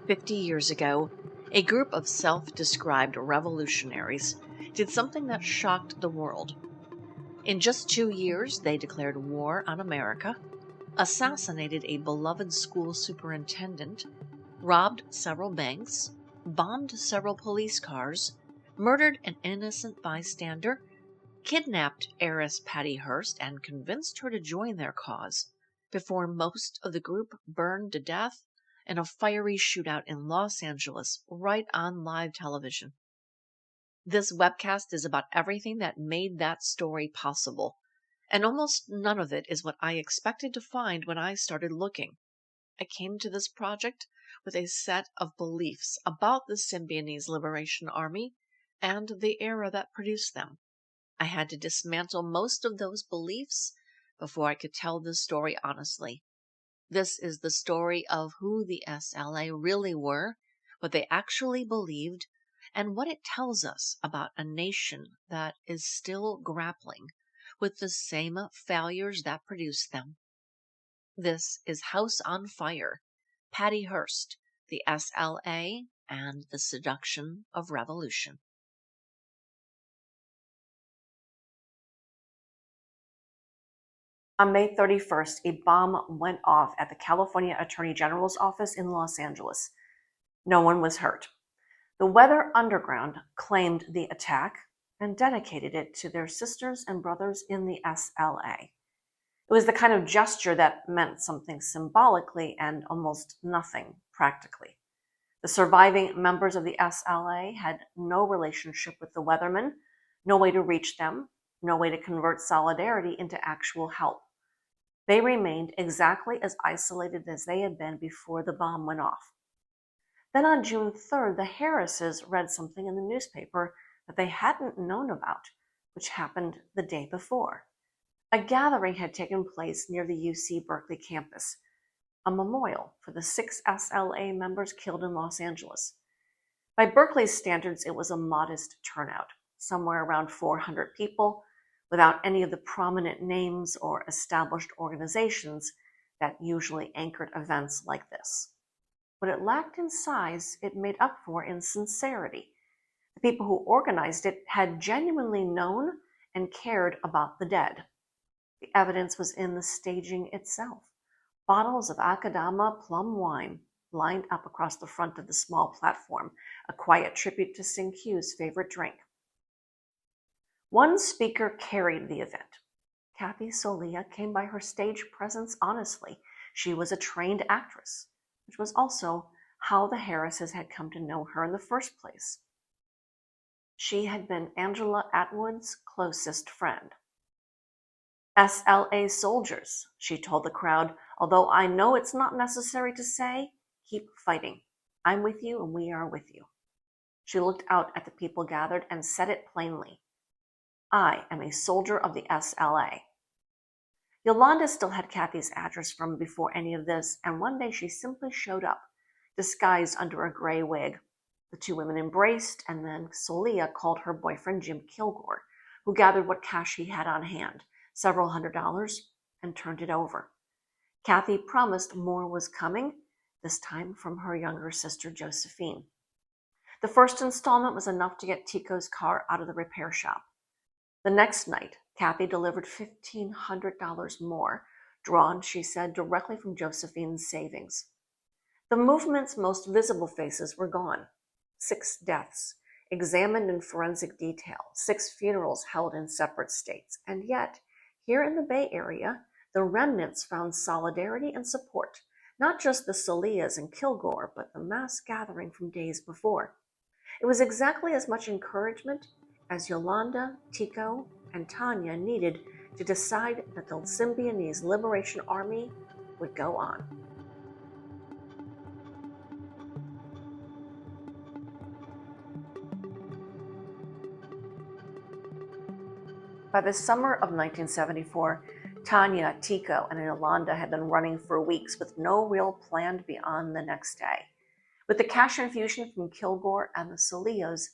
50 years ago, a group of self-described revolutionaries did something that shocked the world. In just 2 years, they declared war on America, assassinated a beloved school superintendent, robbed several banks, bombed several police cars, murdered an innocent bystander, kidnapped heiress Patty Hearst, and convinced her to join their cause, before most of the group burned to death in a fiery shootout in Los Angeles, right on live television. This webcast is about everything that made that story possible, and almost none of it is what I expected to find when I started looking. I came to this project with a set of beliefs about the Symbionese Liberation Army and the era that produced them. I had to dismantle most of those beliefs before I could tell this story honestly. This is the story of who the SLA really were, what they actually believed, and what it tells us about a nation that is still grappling with the same failures that produced them. This is House on Fire, Patty Hearst, the SLA, and the Seduction of Revolution. On May 31st, a bomb went off at the California Attorney General's office in Los Angeles. No one was hurt. The Weather Underground claimed the attack and dedicated it to their sisters and brothers in the SLA. It was the kind of gesture that meant something symbolically and almost nothing practically. The surviving members of the SLA had no relationship with the Weathermen, no way to reach them, no way to convert solidarity into actual help. They remained exactly as isolated as they had been before the bomb went off. Then on June 3rd, the Harrises read something in the newspaper that they hadn't known about, which happened the day before. A gathering had taken place near the UC Berkeley campus, a memorial for the 6 SLA members killed in Los Angeles. By Berkeley's standards, it was a modest turnout, somewhere around 400 people, without any of the prominent names or established organizations that usually anchored events like this. What it lacked in size, it made up for in sincerity. The people who organized it had genuinely known and cared about the dead. The evidence was in the staging itself. Bottles of Akadama plum wine lined up across the front of the small platform, a quiet tribute to Sing Q's favorite drink. One speaker carried the event. Kathy Solia came by her stage presence honestly. She was a trained actress, which was also how the Harrises had come to know her in the first place. She had been Angela Atwood's closest friend. SLA soldiers, she told the crowd, although I know it's not necessary to say, keep fighting. I'm with you and we are with you. She looked out at the people gathered and said it plainly. I am a soldier of the SLA. Yolanda still had Kathy's address from before any of this, and one day she simply showed up, disguised under a gray wig. The two women embraced, and then Solia called her boyfriend Jim Kilgore, who gathered what cash he had on hand, several $100s, and turned it over. Kathy promised more was coming, this time from her younger sister Josephine. The first installment was enough to get Tico's car out of the repair shop. The next night, Kathy delivered $1,500 more, drawn, she said, directly from Josephine's savings. The movement's most visible faces were gone. 6 deaths, examined in forensic detail, 6 funerals held in separate states. And yet, here in the Bay Area, the remnants found solidarity and support, not just the Solias and Kilgore, but the mass gathering from days before. It was exactly as much encouragement as Yolanda, Tico, and Tania needed to decide that the Symbionese Liberation Army would go on. By the summer of 1974, Tania, Tico, and Yolanda had been running for weeks with no real plan beyond the next day. With the cash infusion from Kilgore and the Solias,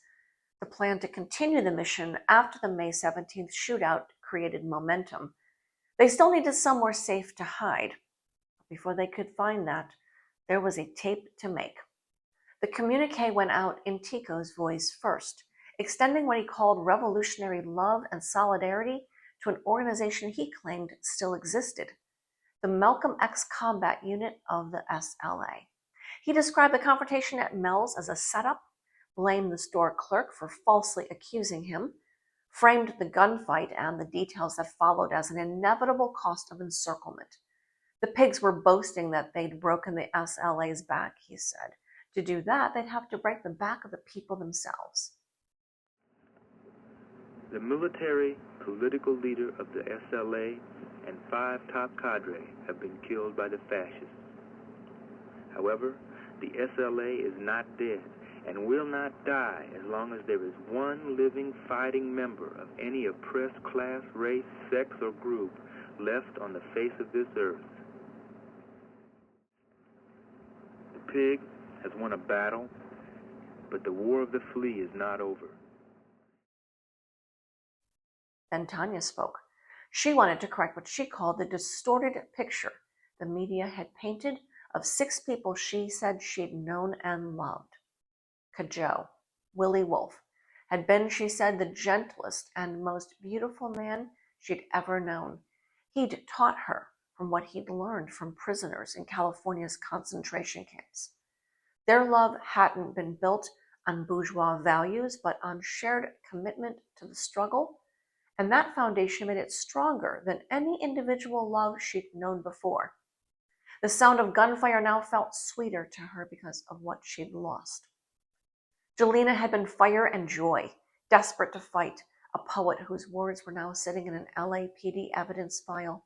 the plan to continue the mission after the May 17th shootout created momentum. They still needed somewhere safe to hide. Before they could find that, there was a tape to make. The communique went out in Tico's voice first, extending what he called revolutionary love and solidarity to an organization he claimed still existed, the Malcolm X Combat Unit of the SLA. He described the confrontation at Mel's as a setup, blamed the store clerk for falsely accusing him, framed the gunfight and the details that followed as an inevitable cost of encirclement. The pigs were boasting that they'd broken the SLA's back, he said. To do that, they'd have to break the back of the people themselves. The military, political leader of the SLA and 5 top cadre have been killed by the fascists. However, the SLA is not dead and will not die as long as there is one living fighting member of any oppressed class, race, sex, or group left on the face of this earth. The pig has won a battle, but the war of the flea is not over. Then Tania spoke. She wanted to correct what she called the distorted picture the media had painted of 6 people she said she'd known and loved. Cajo, Willie Wolfe, had been, she said, the gentlest and most beautiful man she'd ever known. He'd taught her from what he'd learned from prisoners in California's concentration camps. Their love hadn't been built on bourgeois values, but on shared commitment to the struggle, and that foundation made it stronger than any individual love she'd known before. The sound of gunfire now felt sweeter to her because of what she'd lost. Jelena had been fire and joy, desperate to fight, a poet whose words were now sitting in an LAPD evidence file.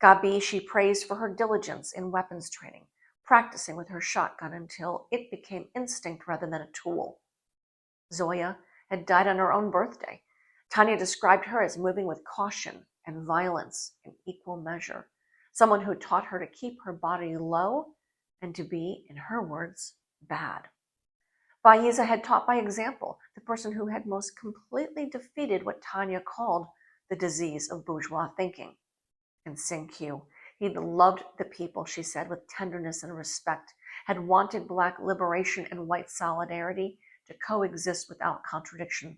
Gabi she praised for her diligence in weapons training, practicing with her shotgun until it became instinct rather than a tool. Zoya had died on her own birthday. Tania described her as moving with caution and violence in equal measure, someone who taught her to keep her body low and to be, in her words, bad. Faiza had taught by example, the person who had most completely defeated what Tania called the disease of bourgeois thinking. And Sing-Q, he'd loved the people, she said, with tenderness and respect, had wanted Black liberation and white solidarity to coexist without contradiction.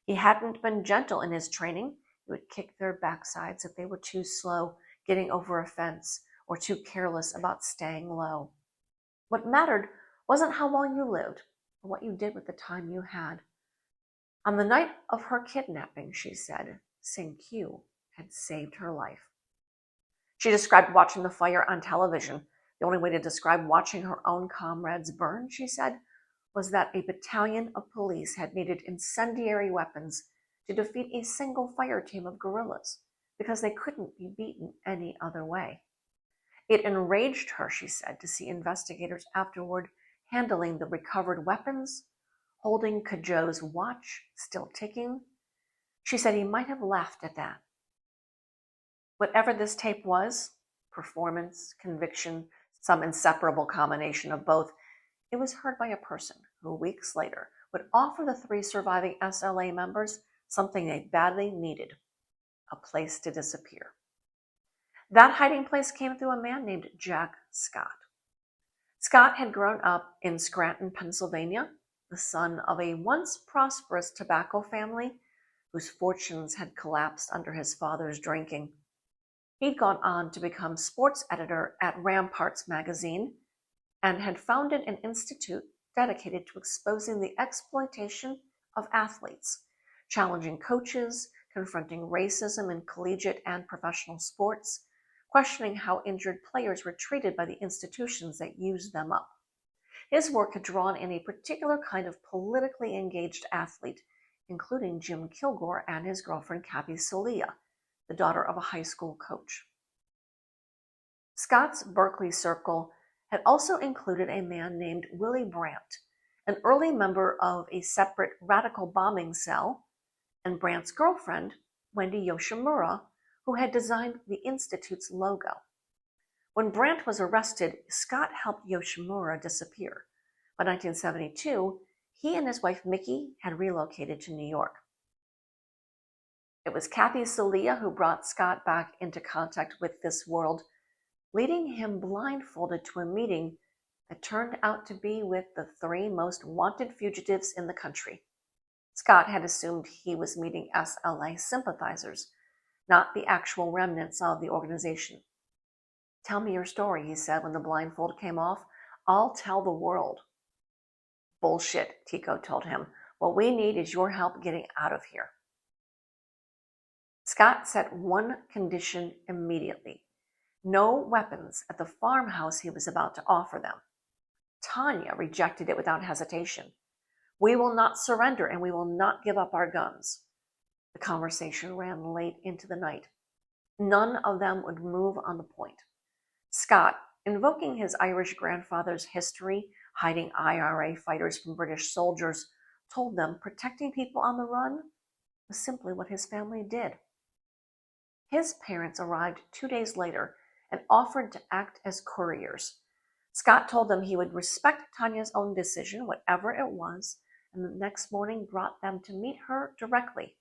He hadn't been gentle in his training. He would kick their backsides if they were too slow getting over a fence or too careless about staying low. What mattered wasn't how long you lived, or what you did with the time you had. On the night of her kidnapping, she said, Sing-Q had saved her life. She described watching the fire on television. The only way to describe watching her own comrades burn, she said, was that a battalion of police had needed incendiary weapons to defeat a single fire team of guerrillas because they couldn't be beaten any other way. It enraged her, she said, to see investigators afterward handling the recovered weapons, holding Cajo's watch still ticking. She said he might have laughed at that. Whatever this tape was, performance, conviction, some inseparable combination of both, it was heard by a person who weeks later would offer the 3 surviving SLA members something they badly needed, a place to disappear. That hiding place came through a man named Jack Scott. Scott had grown up in Scranton, Pennsylvania, the son of a once prosperous tobacco family whose fortunes had collapsed under his father's drinking. He'd gone on to become sports editor at Ramparts magazine and had founded an institute dedicated to exposing the exploitation of athletes, challenging coaches, confronting racism in collegiate and professional sports, questioning how injured players were treated by the institutions that used them up. His work had drawn in a particular kind of politically engaged athlete, including Jim Kilgore and his girlfriend Kathy Salia, the daughter of a high school coach. Scott's Berkeley circle had also included a man named Willie Brandt, an early member of a separate radical bombing cell, and Brandt's girlfriend, Wendy Yoshimura, who had designed the Institute's logo. When Brandt was arrested, Scott helped Yoshimura disappear. By 1972, he and his wife Mickey had relocated to New York. It was Kathy Salia who brought Scott back into contact with this world, leading him blindfolded to a meeting It turned out to be with the 3 most wanted fugitives in the country. Scott had assumed he was meeting SLA sympathizers, not the actual remnants of the organization. "Tell me your story," he said when the blindfold came off. "I'll tell the world." "Bullshit," Tico told him. "What we need is your help getting out of here." Scott set one condition immediately: no weapons at the farmhouse he was about to offer them. Tania rejected it without hesitation. "We will not surrender, and we will not give up our guns." The conversation ran late into the night. None of them would move on the point. Scott, invoking his Irish grandfather's history, hiding IRA fighters from British soldiers, told them protecting people on the run was simply what his family did. His parents arrived 2 days later and offered to act as couriers. Scott told them he would respect Tania's own decision, whatever it was, and the next morning brought them to meet her directly.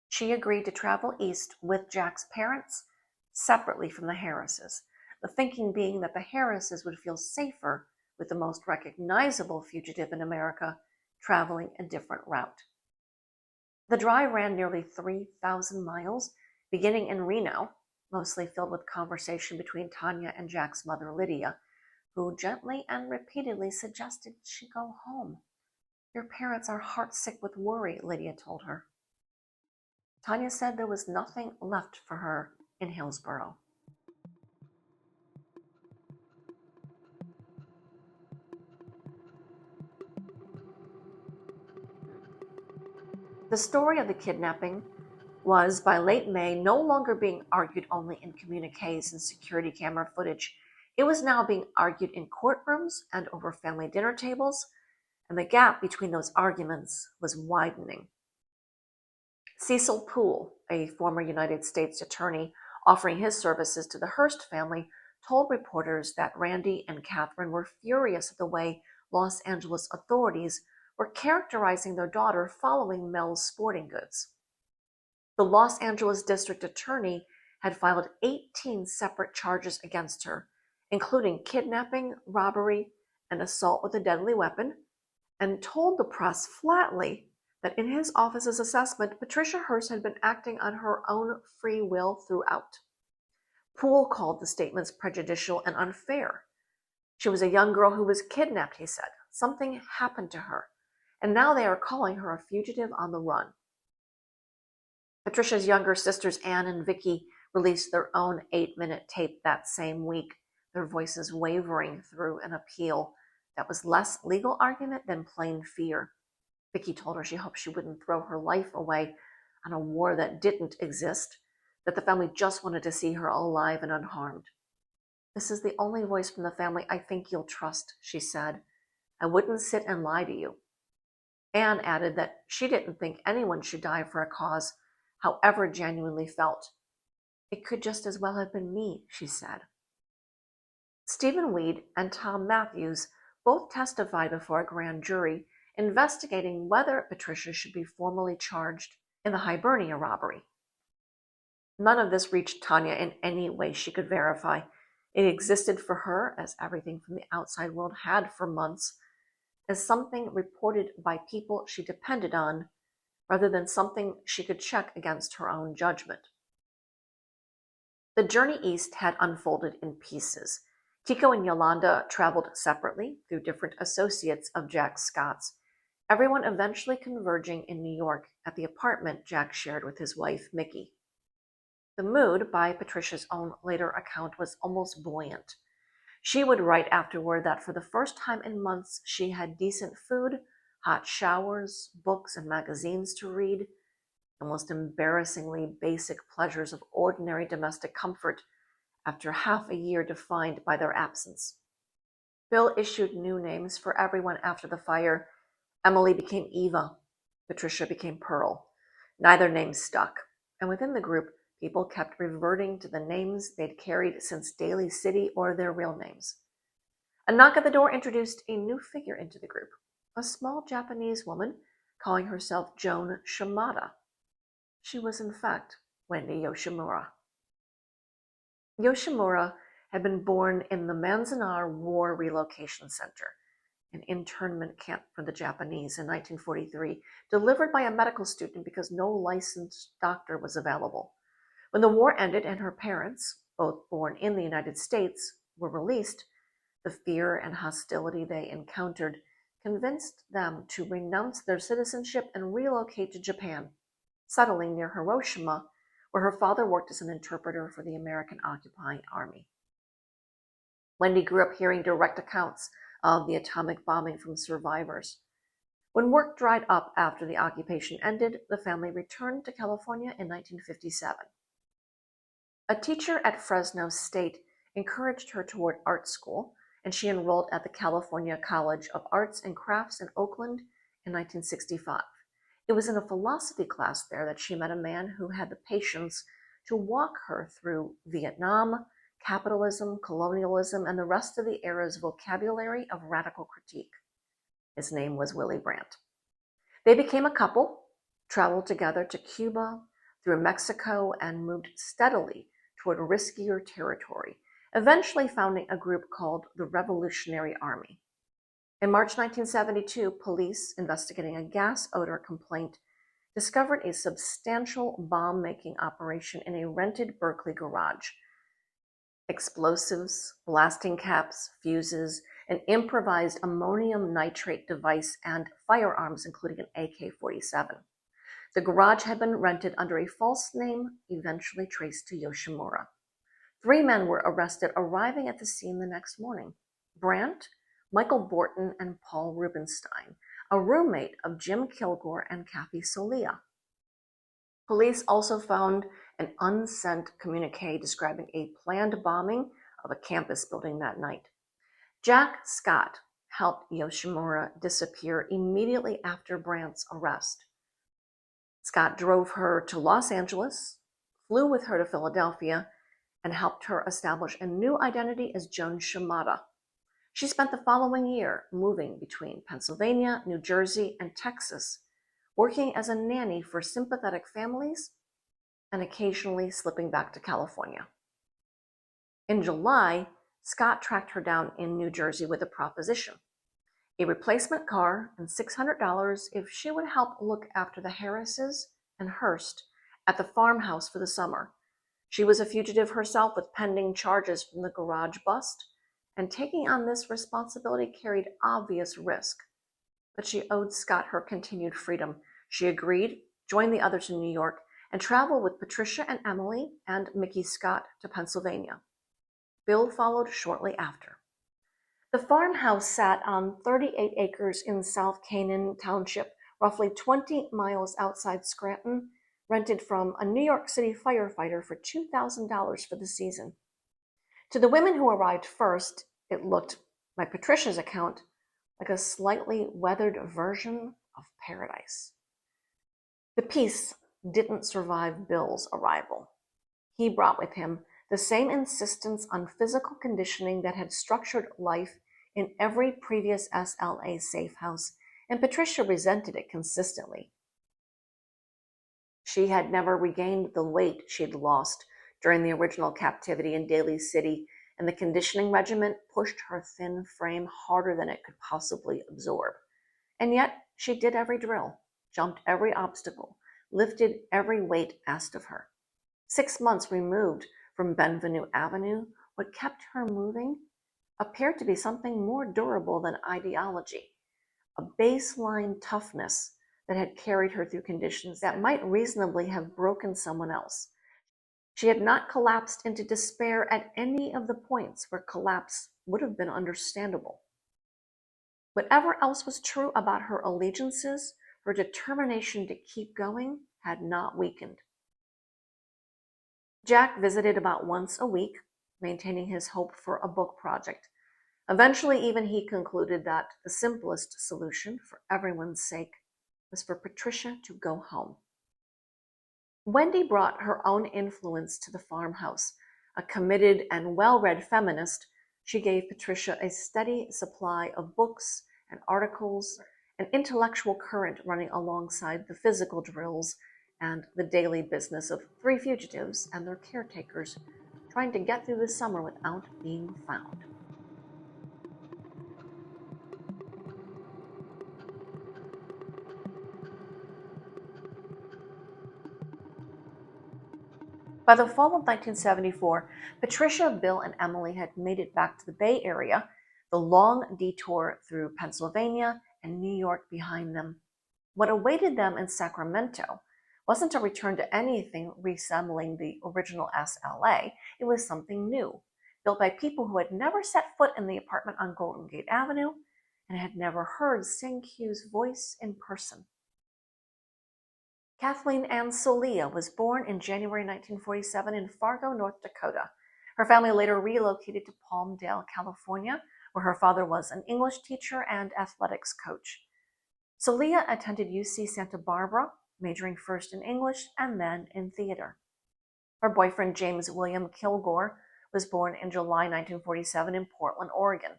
She agreed to travel east with Jack's parents, separately from the Harrises, the thinking being that the Harrises would feel safer with the most recognizable fugitive in America traveling a different route. The drive ran nearly 3,000 miles, beginning in Reno, mostly filled with conversation between Tania and Jack's mother, Lydia, who gently and repeatedly suggested she go home. "Your parents are heartsick with worry," Lydia told her. Tania said there was nothing left for her in Hillsboro. The story of the kidnapping was, by late May, no longer being argued only in communiques and security camera footage. It was now being argued in courtrooms and over family dinner tables, and the gap between those arguments was widening. Cecil Poole, a former United States attorney offering his services to the Hearst family, told reporters that Randy and Catherine were furious at the way Los Angeles authorities were characterizing their daughter following Mel's sporting goods. The Los Angeles district attorney had filed 18 separate charges against her, including kidnapping, robbery, and assault with a deadly weapon, and told the press flatly that in his office's assessment, Patricia Hearst had been acting on her own free will throughout. Poole called the statements prejudicial and unfair. "She was a young girl who was kidnapped," he said. "Something happened to her, and now they are calling her a fugitive on the run." Patricia's younger sisters, Anne and Vicky, released their own 8-minute tape that same week, their voices wavering through an appeal that was less legal argument than plain fear. Vicky told her she hoped she wouldn't throw her life away on a war that didn't exist, that the family just wanted to see her alive and unharmed. "This is the only voice from the family I think you'll trust," she said. "I wouldn't sit and lie to you." Anne added that she didn't think anyone should die for a cause, however genuinely felt. "It could just as well have been me," she said. Stephen Weed and Tom Matthews both testified before a grand jury investigating whether Patricia should be formally charged in the Hibernia robbery. None of this reached Tania in any way she could verify. It existed for her, as everything from the outside world had for months, as something reported by people she depended on, rather than something she could check against her own judgment. The journey east had unfolded in pieces. Tico and Yolanda traveled separately through different associates of Jack Scott's, everyone eventually converging in New York at the apartment Jack shared with his wife, Mickey. The mood, by Patricia's own later account, was almost buoyant. She would write afterward that for the first time in months she had decent food, hot showers, books and magazines to read, the most embarrassingly basic pleasures of ordinary domestic comfort after half a year defined by their absence. Bill issued new names for everyone after the fire. Emily became Eva. Patricia became Pearl. Neither name stuck, and within the group, people kept reverting to the names they'd carried since Daly City or their real names. A knock at the door introduced a new figure into the group, a small Japanese woman calling herself Joan Shimada. She was, in fact, Wendy Yoshimura. Yoshimura had been born in the Manzanar War Relocation Center, an internment camp for the Japanese in 1943, delivered by a medical student because no licensed doctor was available. When the war ended and her parents, both born in the United States, were released, the fear and hostility they encountered convinced them to renounce their citizenship and relocate to Japan, settling near Hiroshima, where her father worked as an interpreter for the American occupying army. Wendy grew up hearing direct accounts of the atomic bombing from survivors. When work dried up after the occupation ended, the family returned to California in 1957. A teacher at Fresno State encouraged her toward art school, and she enrolled at the California College of Arts and Crafts in Oakland in 1965. It was in a philosophy class there that she met a man who had the patience to walk her through Vietnam, capitalism, colonialism, and the rest of the era's vocabulary of radical critique. His name was Willy Brandt. They became a couple, traveled together to Cuba, through Mexico, and moved steadily toward riskier territory, eventually founding a group called the Revolutionary Army. In March 1972, police investigating a gas odor complaint discovered a substantial bomb-making operation in a rented Berkeley garage. Explosives, blasting caps, fuses, an improvised ammonium nitrate device, and firearms, including an AK-47. The garage had been rented under a false name, eventually traced to Yoshimura. 3 men were arrested, arriving at the scene the next morning: Brandt, Michael Borton, and Paul Rubenstein, a roommate of Jim Kilgore and Kathy Solia. Police also found an unsent communique describing a planned bombing of a campus building that night. Jack Scott helped Yoshimura disappear immediately after Brandt's arrest. Scott drove her to Los Angeles, flew with her to Philadelphia, and helped her establish a new identity as Joan Shimada. She spent the following year moving between Pennsylvania, New Jersey, and Texas, working as a nanny for sympathetic families and occasionally slipping back to California. In July, Scott tracked her down in New Jersey with a proposition: a replacement car and $600 if she would help look after the Harrises and Hearst at the farmhouse for the summer. She was a fugitive herself with pending charges from the garage bust, and taking on this responsibility carried obvious risk. But she owed Scott her continued freedom. She agreed, joined the others in New York, and traveled with Patricia and Emily and Mickey Scott to Pennsylvania. Bill followed shortly after. The farmhouse sat on 38 acres in South Canaan Township, roughly 20 miles outside Scranton, rented from a New York City firefighter for $2,000 for the season. To the women who arrived first, it looked, by Patricia's account, like a slightly weathered version of paradise. The peace didn't survive Bill's arrival. He brought with him the same insistence on physical conditioning that had structured life in every previous SLA safe house, and Patricia resented it consistently. She had never regained the weight she'd lost during the original captivity in Daly City, and the conditioning regimen pushed her thin frame harder than it could possibly absorb. And yet, she did every drill, jumped every obstacle, lifted every weight asked of her. 6 months removed from Benvenue Avenue, what kept her moving appeared to be something more durable than ideology, a baseline toughness that had carried her through conditions that might reasonably have broken someone else. She had not collapsed into despair at any of the points where collapse would have been understandable. Whatever else was true about her allegiances, her determination to keep going had not weakened. Jack visited about once a week, maintaining his hope for a book project. Eventually, even he concluded that the simplest solution for everyone's sake was for Patricia to go home. Wendy brought her own influence to the farmhouse. A committed and well-read feminist, she gave Patricia a steady supply of books and articles, an intellectual current running alongside the physical drills and the daily business of 3 fugitives and their caretakers, trying to get through the summer without being found. By the fall of 1974, Patricia, Bill, and Emily had made it back to the Bay Area, the long detour through Pennsylvania and New York behind them. What awaited them in Sacramento wasn't a return to anything resembling the original SLA. It was something new, built by people who had never set foot in the apartment on Golden Gate Avenue and had never heard Sing Q's voice in person. Kathleen Ann Solia was born in January 1947 in Fargo, North Dakota. Her family later relocated to Palmdale, California, where her father was an English teacher and athletics coach. Solia attended UC Santa Barbara, majoring first in English and then in theater. Her boyfriend, James William Kilgore, was born in July 1947 in Portland, Oregon.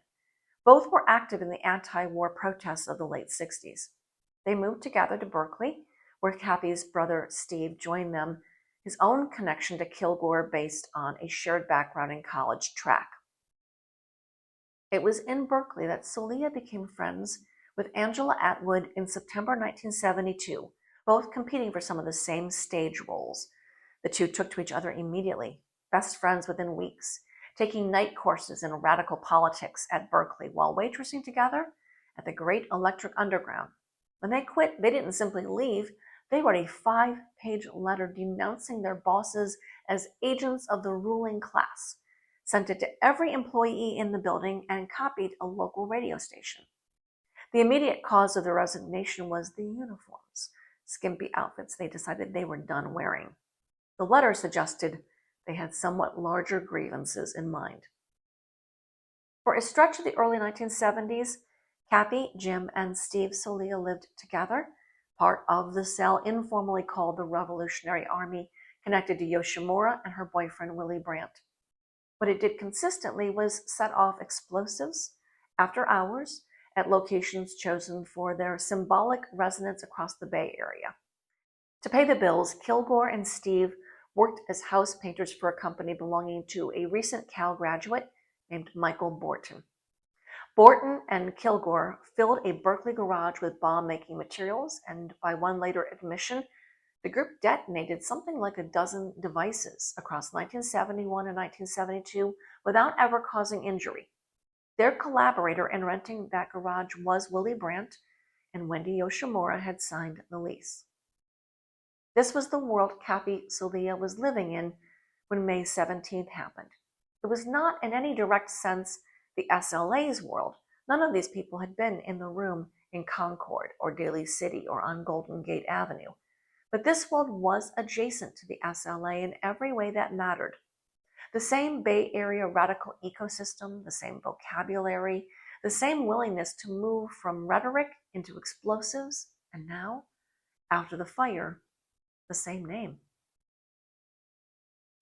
Both were active in the anti-war protests of the late 60s. They moved together to Berkeley, where Kathy's brother Steve joined them, his own connection to Kilgore based on a shared background in college track. It was in Berkeley that Solia became friends with Angela Atwood in September 1972, both competing for some of the same stage roles. The two took to each other immediately, best friends within weeks, taking night courses in radical politics at Berkeley while waitressing together at the Great Electric Underground. When they quit, they didn't simply leave. They wrote a 5-page letter denouncing their bosses as agents of the ruling class, sent it to every employee in the building, and copied a local radio station. The immediate cause of their resignation was the uniforms, skimpy outfits they decided they were done wearing. The letter suggested they had somewhat larger grievances in mind. For a stretch of the early 1970s, Kathy, Jim, and Steve Solia lived together, part of the cell informally called the Revolutionary Army, connected to Yoshimura and her boyfriend Willie Brandt. What it did consistently was set off explosives after hours at locations chosen for their symbolic resonance across the Bay Area. To pay the bills, Kilgore and Steve worked as house painters for a company belonging to a recent Cal graduate named Michael Borton. Borton and Kilgore filled a Berkeley garage with bomb-making materials, and by one later admission, the group detonated something like a dozen devices across 1971 and 1972 without ever causing injury. Their collaborator in renting that garage was Willie Brandt, and Wendy Yoshimura had signed the lease. This was the world Kathy Solia was living in when May 17th happened. It was not in any direct sense the SLA's world. None of these people had been in the room in Concord or Daly City or on Golden Gate Avenue. But this world was adjacent to the SLA in every way that mattered. The same Bay Area radical ecosystem, the same vocabulary, the same willingness to move from rhetoric into explosives, and now, after the fire, the same name.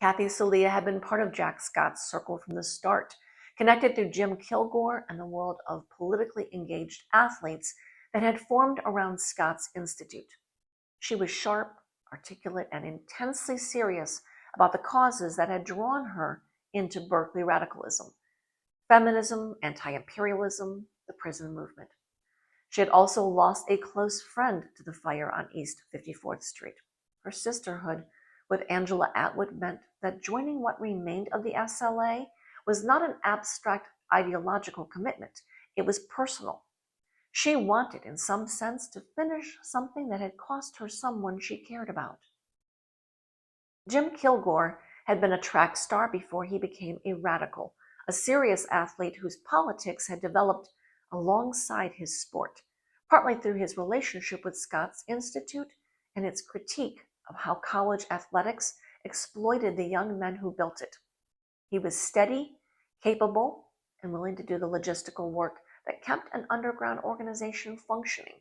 Kathy Solia had been part of Jack Scott's circle from the start, connected through Jim Kilgore and the world of politically engaged athletes that had formed around Scott's Institute. She was sharp, articulate, and intensely serious about the causes that had drawn her into Berkeley radicalism: feminism, anti-imperialism, the prison movement. She had also lost a close friend to the fire on East 54th Street. Her sisterhood with Angela Atwood meant that joining what remained of the SLA was not an abstract ideological commitment. It was personal. She wanted, in some sense, to finish something that had cost her someone she cared about. Jim Kilgore had been a track star before he became a radical, a serious athlete whose politics had developed alongside his sport, partly through his relationship with Scott's Institute and its critique of how college athletics exploited the young men who built it. He was steady, capable, and willing to do the logistical work that kept an underground organization functioning,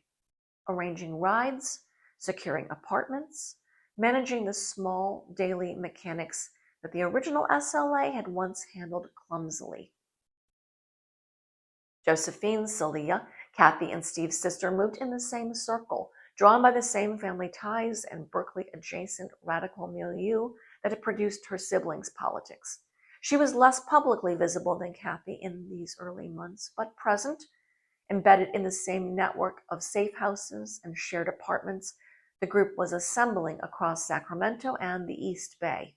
arranging rides, securing apartments, managing the small daily mechanics that the original SLA had once handled clumsily. Josephine Solia, Kathy and Steve's sister, moved in the same circle, drawn by the same family ties and Berkeley-adjacent radical milieu that had produced her siblings' politics. She was less publicly visible than Kathy in these early months, but present, embedded in the same network of safe houses and shared apartments the group was assembling across Sacramento and the East Bay.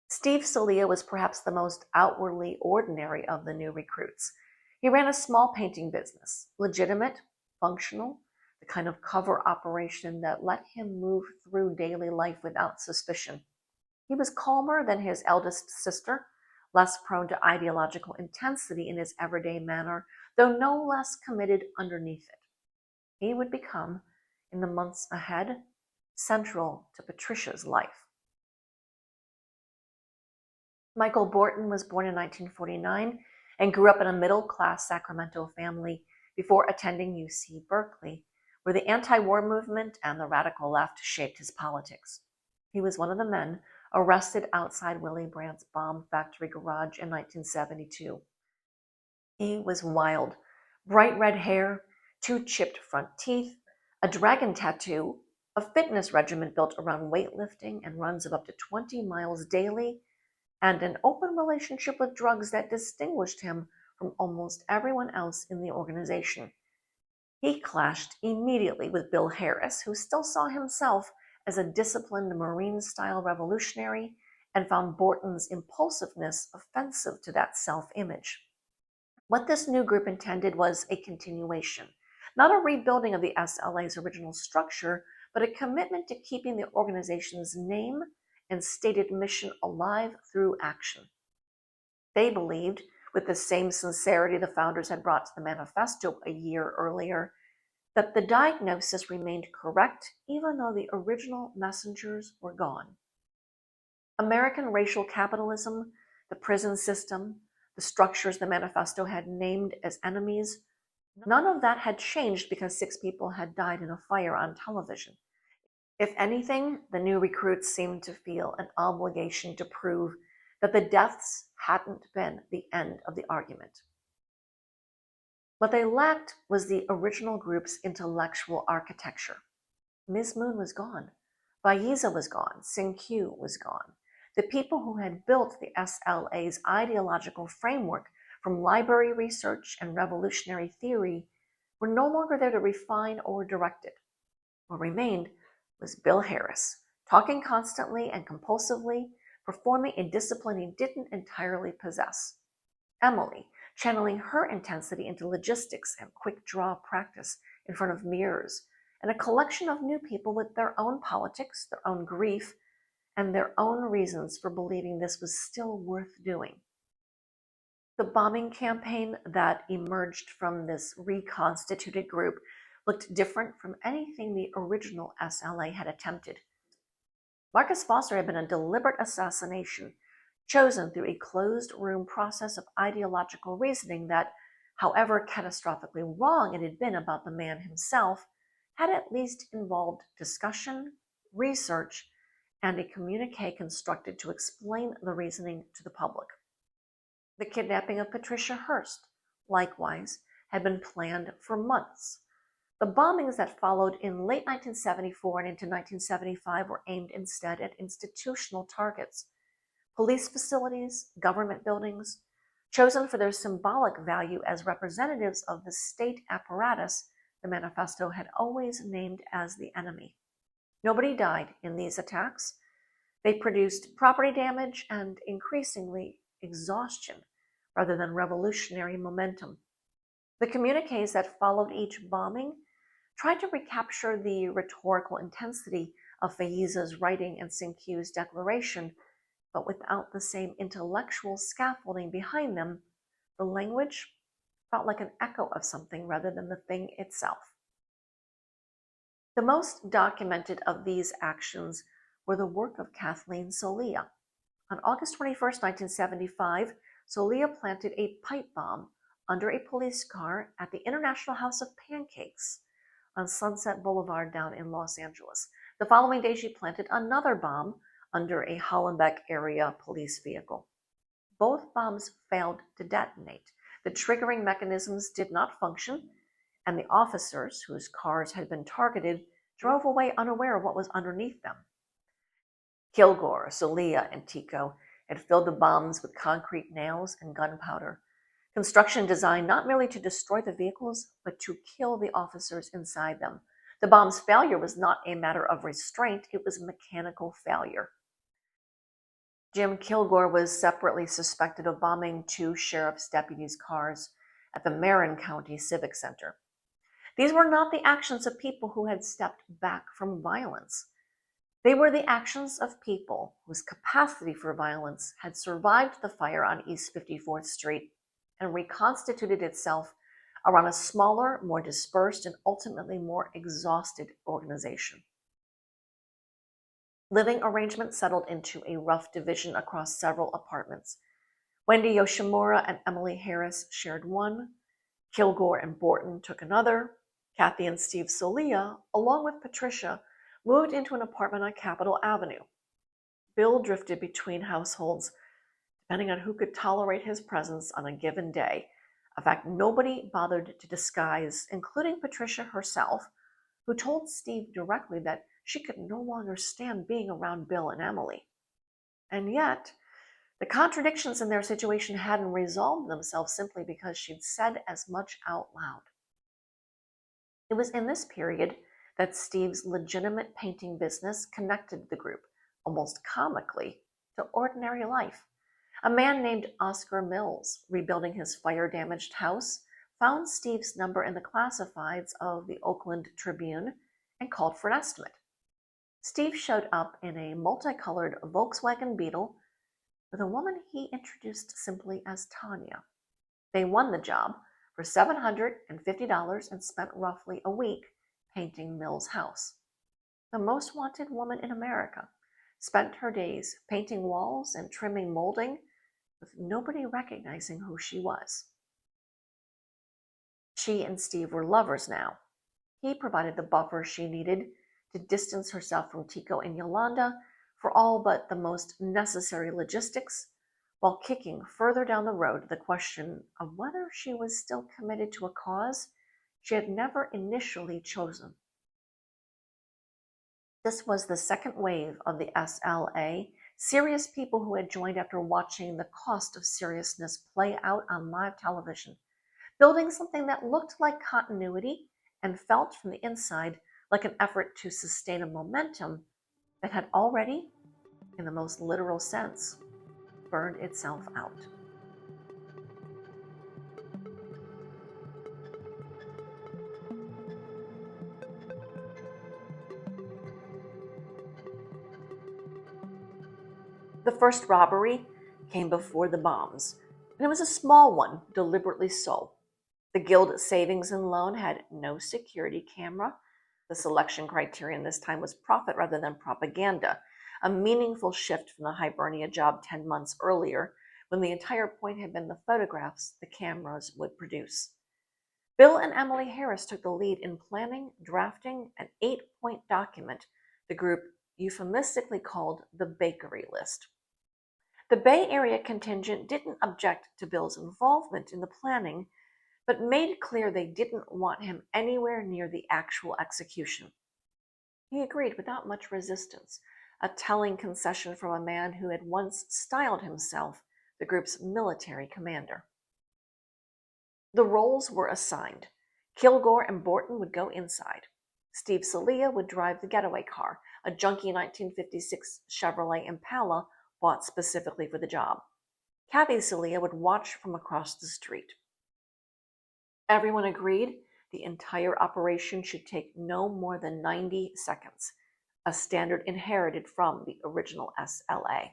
Steve Salia was perhaps the most outwardly ordinary of the new recruits. He ran a small painting business, legitimate, functional, the kind of cover operation that let him move through daily life without suspicion. He was calmer than his eldest sister, less prone to ideological intensity in his everyday manner, though no less committed underneath it. He would become, in the months ahead, central to Patricia's life. Michael Borton was born in 1949 and grew up in a middle-class Sacramento family before attending UC Berkeley, where the anti-war movement and the radical left shaped his politics. He was one of the men arrested outside Willy Brandt's bomb factory garage in 1972. He was wild, bright red hair, 2 chipped front teeth, a dragon tattoo, a fitness regimen built around weightlifting and runs of up to 20 miles daily, and an open relationship with drugs that distinguished him from almost everyone else in the organization. He clashed immediately with Bill Harris, who still saw himself as a disciplined Marine-style revolutionary and found Borton's impulsiveness offensive to that self-image. What this new group intended was a continuation, not a rebuilding of the SLA's original structure, but a commitment to keeping the organization's name and stated mission alive through action. They believed, with the same sincerity the founders had brought to the manifesto a year earlier, that the diagnosis remained correct even though the original messengers were gone. American racial capitalism, the prison system, the structures the manifesto had named as enemies, none of that had changed because 6 people had died in a fire on television. If anything, the new recruits seemed to feel an obligation to prove that the deaths hadn't been the end of the argument. What they lacked was the original group's intellectual architecture. Ms. Moon was gone. Faiza was gone. Sin-Q was gone. The people who had built the SLA's ideological framework from library research and revolutionary theory were no longer there to refine or direct it. What remained was Bill Harris, talking constantly and compulsively, performing a discipline he didn't entirely possess. Emily, channeling her intensity into logistics and quick draw practice in front of mirrors, and a collection of new people with their own politics, their own grief, and their own reasons for believing this was still worth doing. The bombing campaign that emerged from this reconstituted group looked different from anything the original SLA had attempted. Marcus Foster had been a deliberate assassination, chosen through a closed-room process of ideological reasoning that, however catastrophically wrong it had been about the man himself, had at least involved discussion, research, and a communique constructed to explain the reasoning to the public. The kidnapping of Patricia Hearst, likewise, had been planned for months. The bombings that followed in late 1974 and into 1975 were aimed instead at institutional targets, police facilities, government buildings, chosen for their symbolic value as representatives of the state apparatus the manifesto had always named as the enemy. Nobody died in these attacks. They produced property damage and, increasingly, exhaustion rather than revolutionary momentum. The communiques that followed each bombing tried to recapture the rhetorical intensity of Faiza's writing and Sin-Q's declaration, but without the same intellectual scaffolding behind them. The language felt like an echo of something rather than the thing itself. The most documented of these actions were the work of Kathleen Salia. On August 21, 1975, Salia planted a pipe bomb under a police car at the International House of Pancakes on Sunset Boulevard down in Los Angeles. The following day, she planted another bomb under a Hollenbeck area police vehicle. Both bombs failed to detonate. The triggering mechanisms did not function, and the officers, whose cars had been targeted, drove away unaware of what was underneath them. Kilgore, Salia, and Tico It filled the bombs with concrete nails and gunpowder. Construction designed not merely to destroy the vehicles, but to kill the officers inside them. The bomb's failure was not a matter of restraint, it was mechanical failure. Jim Kilgore was separately suspected of bombing 2 sheriff's deputies' cars at the Marin County Civic Center. These were not the actions of people who had stepped back from violence. They were the actions of people whose capacity for violence had survived the fire on East 54th Street and reconstituted itself around a smaller, more dispersed, and ultimately more exhausted organization. Living arrangements settled into a rough division across several apartments. Wendy Yoshimura and Emily Harris shared one. Kilgore and Borton took another. Kathy and Steve Solia, along with Patricia, moved into an apartment on Capitol Avenue. Bill drifted between households, depending on who could tolerate his presence on a given day. In fact, nobody bothered to disguise, including Patricia herself, who told Steve directly that she could no longer stand being around Bill and Emily. And yet, the contradictions in their situation hadn't resolved themselves simply because she'd said as much out loud. It was in this period that Steve's legitimate painting business connected the group, almost comically, to ordinary life. A man named Oscar Mills, rebuilding his fire-damaged house, found Steve's number in the classifieds of the Oakland Tribune and called for an estimate. Steve showed up in a multicolored Volkswagen Beetle with a woman he introduced simply as Tania. They won the job for $750 and spent roughly a week painting Mills' house. The most wanted woman in America spent her days painting walls and trimming molding with nobody recognizing who she was. She and Steve were lovers now. He provided the buffer she needed to distance herself from Tico and Yolanda for all but the most necessary logistics, while kicking further down the road the question of whether she was still committed to a cause she had never initially chosen. This was the second wave of the SLA, serious people who had joined after watching the cost of seriousness play out on live television, building something that looked like continuity and felt from the inside like an effort to sustain a momentum that had already, in the most literal sense, burned itself out. The first robbery came before the bombs, and it was a small one, deliberately so. The Guild Savings and Loan had no security camera. The selection criterion this time was profit rather than propaganda, a meaningful shift from the Hibernia job 10 months earlier, when the entire point had been the photographs the cameras would produce. Bill and Emily Harris took the lead in planning, drafting an 8-point document the group euphemistically called the Bakery List. The Bay Area contingent didn't object to Bill's involvement in the planning, but made clear they didn't want him anywhere near the actual execution. He agreed without much resistance, a telling concession from a man who had once styled himself the group's military commander. The roles were assigned. Kilgore and Borton would go inside. Steve Solia would drive the getaway car, a junky 1956 Chevrolet Impala bought specifically for the job. Kathy Solia would watch from across the street. Everyone agreed the entire operation should take no more than 90 seconds, a standard inherited from the original SLA.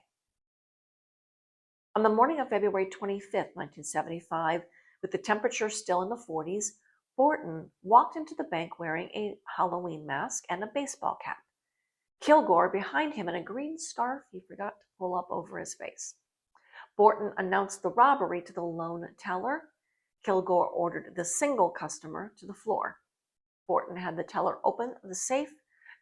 On the morning of February 25, 1975, with the temperature still in the 40s, Borton walked into the bank wearing a Halloween mask and a baseball cap. Kilgore behind him in a green scarf he forgot to pull up over his face. Borton announced the robbery to the loan teller. Kilgore ordered the single customer to the floor. Borton had the teller open the safe,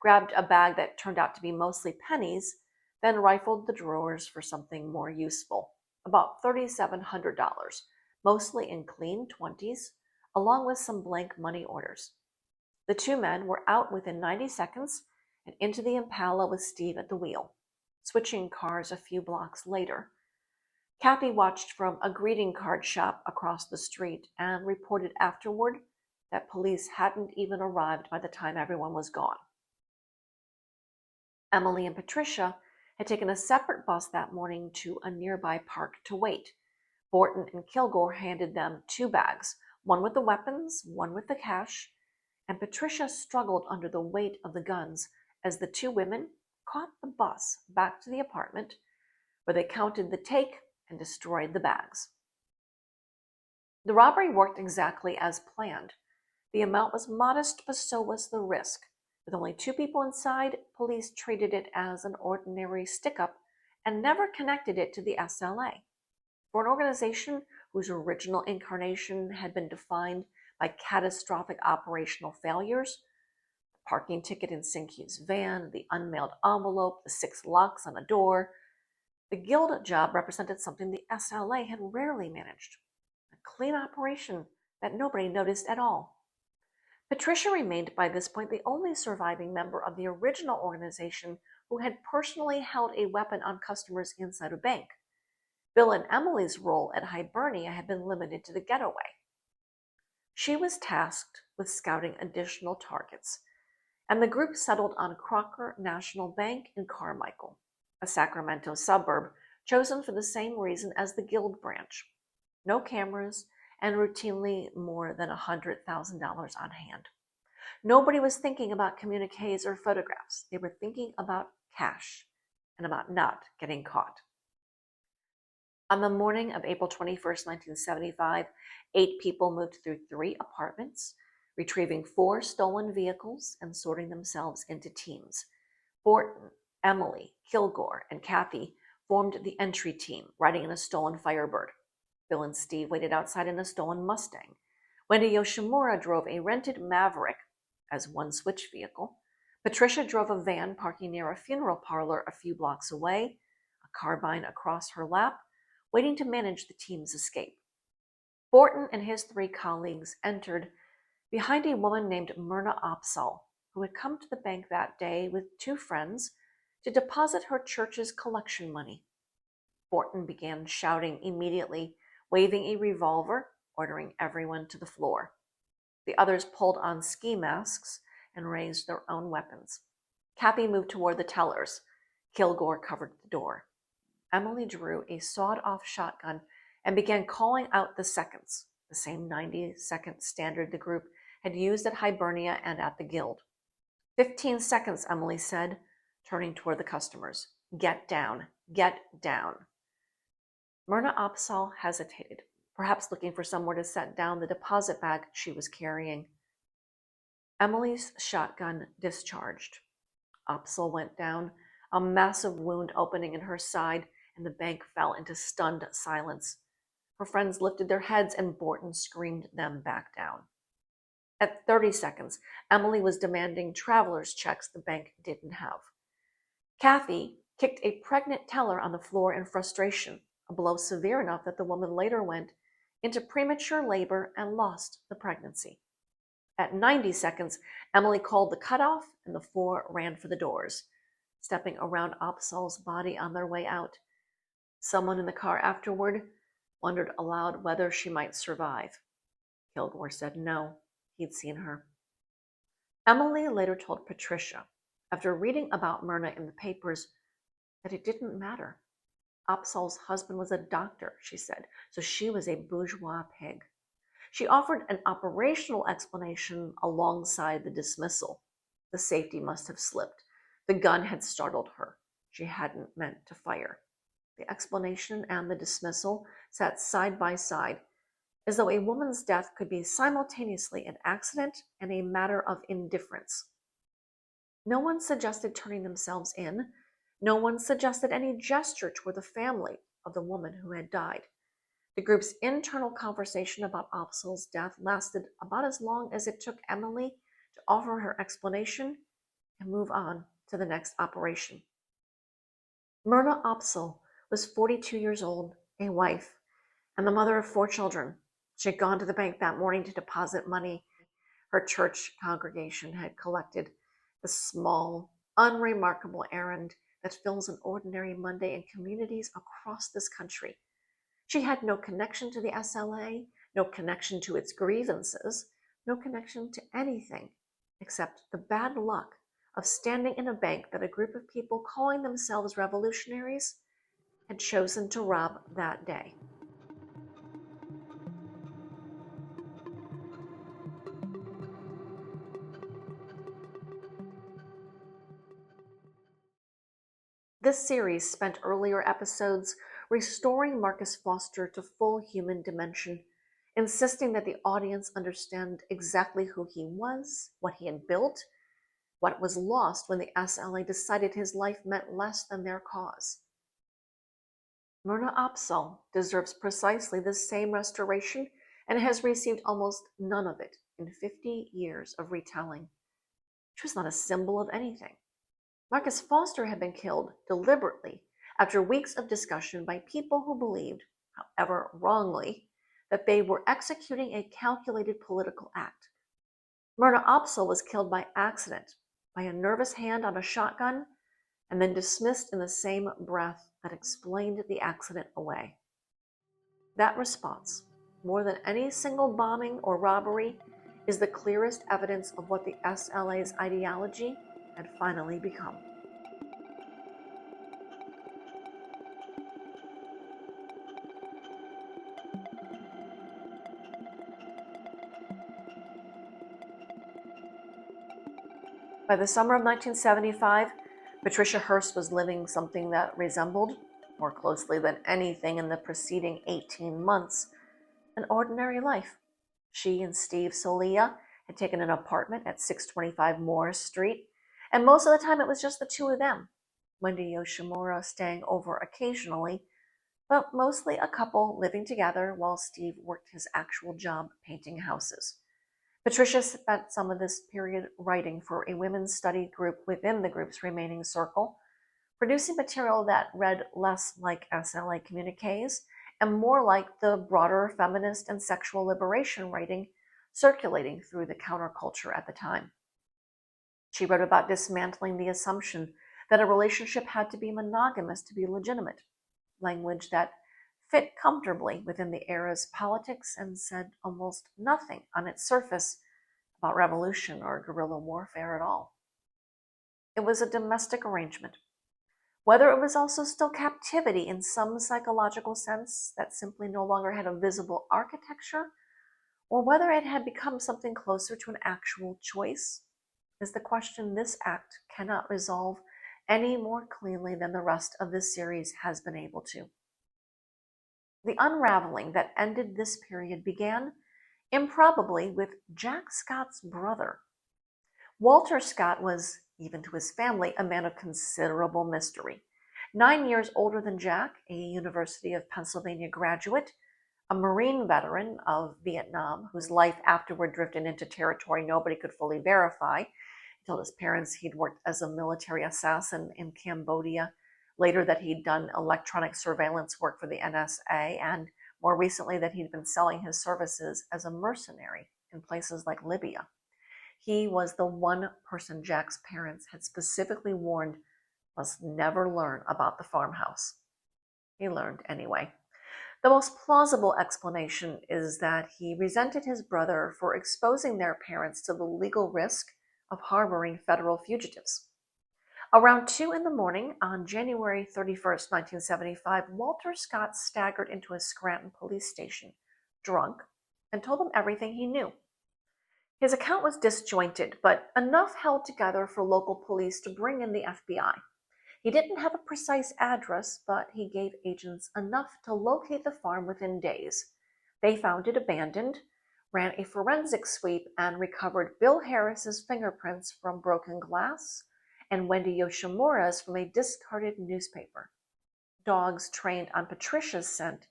grabbed a bag that turned out to be mostly pennies, then rifled the drawers for something more useful, about $3,700, mostly in clean 20s, along with some blank money orders. The two men were out within 90 seconds and into the Impala with Steve at the wheel. Switching cars a few blocks later, Kathy watched from a greeting card shop across the street and reported afterward that police hadn't even arrived by the time everyone was gone. Emily and Patricia had taken a separate bus that morning to a nearby park to wait. Borton and Kilgore handed them 2 bags, one with the weapons, one with the cash, and Patricia struggled under the weight of the guns as the 2 women caught the bus back to the apartment, where they counted the take and destroyed the bags. The robbery worked exactly as planned. The amount was modest, but so was the risk. With only 2 people inside, police treated it as an ordinary stick-up and never connected it to the SLA. For an organization whose original incarnation had been defined by catastrophic operational failures, the parking ticket in Sinky's van, the unmailed envelope, the 6 locks on a door, the guild job represented something the SLA had rarely managed, a clean operation that nobody noticed at all. Patricia remained by this point the only surviving member of the original organization who had personally held a weapon on customers inside a bank. Bill and Emily's role at Hibernia had been limited to the getaway. She was tasked with scouting additional targets, and the group settled on Crocker National Bank in Carmichael, a Sacramento suburb chosen for the same reason as the Guild branch: no cameras and routinely more than $100,000 on hand. Nobody was thinking about communiques or photographs. They were thinking about cash and about not getting caught. On the morning of April 21st, 1975, 8 people moved through 3 apartments, retrieving 4 stolen vehicles and sorting themselves into teams. Borton, Emily, Kilgore, and Kathy formed the entry team, riding in a stolen Firebird. Bill and Steve waited outside in a stolen Mustang. Wendy Yoshimura drove a rented Maverick as one switch vehicle. Patricia drove a van parking near a funeral parlor a few blocks away, a carbine across her lap, waiting to manage the team's escape. Borton and his 3 colleagues entered behind a woman named Myrna Opsahl, who had come to the bank that day with 2 friends to deposit her church's collection money. Borton began shouting immediately, waving a revolver, ordering everyone to the floor. The others pulled on ski masks and raised their own weapons. Kathy moved toward the tellers. Kilgore covered the door. Emily drew a sawed-off shotgun and began calling out the seconds, the same 90-second standard the group had used at Hibernia and at the Guild. 15 seconds, Emily said, turning toward the customers. Get down, get down. Myrna Opsahl hesitated, perhaps looking for somewhere to set down the deposit bag she was carrying. Emily's shotgun discharged. Opsahl went down, a massive wound opening in her side, and the bank fell into stunned silence. Her friends lifted their heads, and Borton screamed them back down. At 30 seconds, Emily was demanding traveler's checks the bank didn't have. Kathy kicked a pregnant teller on the floor in frustration, a blow severe enough that the woman later went into premature labor and lost the pregnancy. At 90 seconds, Emily called the cutoff, and the 4 ran for the doors, stepping around Opsahl's body on their way out. Someone in the car afterward wondered aloud whether she might survive. Kilgore said no, he'd seen her. Emily later told Patricia, after reading about Myrna in the papers, that it didn't matter. Opsahl's husband was a doctor, she said, so she was a bourgeois pig. She offered an operational explanation alongside the dismissal. The safety must have slipped. The gun had startled her. She hadn't meant to fire. The explanation and the dismissal sat side by side, as though a woman's death could be simultaneously an accident and a matter of indifference. No one suggested turning themselves in. No one suggested any gesture toward the family of the woman who had died. The group's internal conversation about Opsahl's death lasted about as long as it took Emily to offer her explanation and move on to the next operation. Myrna Opsahl was 42 years old, a wife, and the mother of 4 children. She had gone to the bank that morning to deposit money her church congregation had collected, the small, unremarkable errand that fills an ordinary Monday in communities across this country. She had no connection to the SLA, no connection to its grievances, no connection to anything except the bad luck of standing in a bank that a group of people calling themselves revolutionaries had chosen to rob that day. This series spent earlier episodes restoring Marcus Foster to full human dimension, insisting that the audience understand exactly who he was, what he had built, what was lost when the SLA decided his life meant less than their cause. Myrna Opsahl deserves precisely the same restoration and has received almost none of it in 50 years of retelling. She was not a symbol of anything. Marcus Foster had been killed deliberately after weeks of discussion by people who believed, however wrongly, that they were executing a calculated political act. Myrna Opsahl was killed by accident, by a nervous hand on a shotgun, and then dismissed in the same breath that explained the accident away. That response, more than any single bombing or robbery, is the clearest evidence of what the SLA's ideology had finally become. By the summer of 1975, Patricia Hearst was living something that resembled, more closely than anything in the preceding 18 months, an ordinary life. She and Steve Solia had taken an apartment at 625 Morris Street, and most of the time it was just the two of them, Wendy Yoshimura staying over occasionally, but mostly a couple living together while Steve worked his actual job painting houses. Patricia spent some of this period writing for a women's study group within the group's remaining circle, producing material that read less like SLA communiques and more like the broader feminist and sexual liberation writing circulating through the counterculture at the time. She wrote about dismantling the assumption that a relationship had to be monogamous to be legitimate, language that fit comfortably within the era's politics and said almost nothing on its surface about revolution or guerrilla warfare at all. It was a domestic arrangement. Whether it was also still captivity in some psychological sense that simply no longer had a visible architecture, or whether it had become something closer to an actual choice, is the question this act cannot resolve any more cleanly than the rest of this series has been able to. The unraveling that ended this period began, improbably, with Jack Scott's brother. Walter Scott was, even to his family, a man of considerable mystery. 9 years older than Jack, a University of Pennsylvania graduate, a Marine veteran of Vietnam, whose life afterward drifted into territory nobody could fully verify. He told his parents he'd worked as a military assassin in Cambodia, later that he'd done electronic surveillance work for the NSA, and more recently that he'd been selling his services as a mercenary in places like Libya. He was the one person Jack's parents had specifically warned must never learn about the farmhouse. He learned anyway. The most plausible explanation is that he resented his brother for exposing their parents to the legal risk of harboring federal fugitives. Around 2 a.m. on January 31st, 1975, Walter Scott staggered into a Scranton police station, drunk, and told them everything he knew. His account was disjointed, but enough held together for local police to bring in the FBI. He didn't have a precise address, but he gave agents enough to locate the farm within days. They found it abandoned, ran a forensic sweep, and recovered Bill Harris's fingerprints from broken glass and Wendy Yoshimura's from a discarded newspaper. Dogs trained on Patricia's scent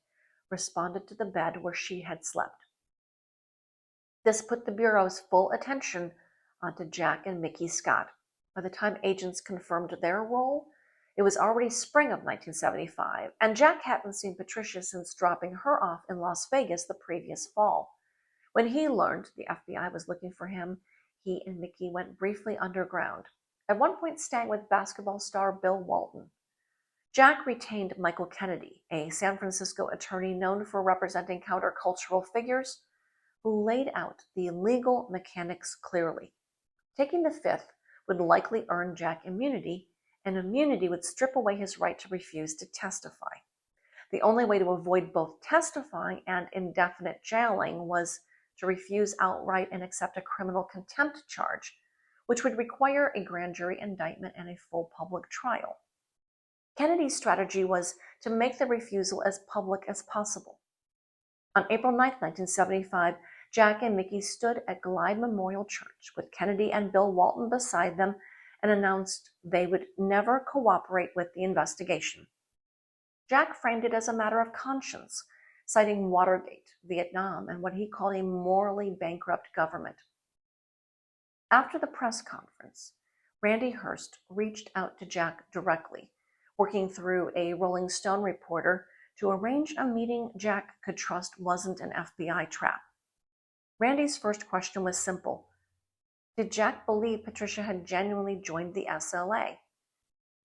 responded to the bed where she had slept. This put the Bureau's full attention onto Jack and Mickey Scott. By the time agents confirmed their role, it was already spring of 1975, and Jack hadn't seen Patricia since dropping her off in Las Vegas the previous fall. When he learned the FBI was looking for him, he and Mickey went briefly underground, at one point staying with basketball star Bill Walton. Jack retained Michael Kennedy, a San Francisco attorney known for representing countercultural figures, who laid out the legal mechanics clearly. Taking the Fifth would likely earn Jack immunity, and immunity would strip away his right to refuse to testify. The only way to avoid both testifying and indefinite jailing was to refuse outright and accept a criminal contempt charge, which would require a grand jury indictment and a full public trial. Kennedy's strategy was to make the refusal as public as possible. On April 9, 1975, Jack and Mickey stood at Glide Memorial Church with Kennedy and Bill Walton beside them and announced they would never cooperate with the investigation. Jack framed it as a matter of conscience, citing Watergate, Vietnam, and what he called a morally bankrupt government. After the press conference, Randy Hearst reached out to Jack directly, working through a Rolling Stone reporter to arrange a meeting Jack could trust wasn't an FBI trap. Randy's first question was simple. Did Jack believe Patricia had genuinely joined the SLA?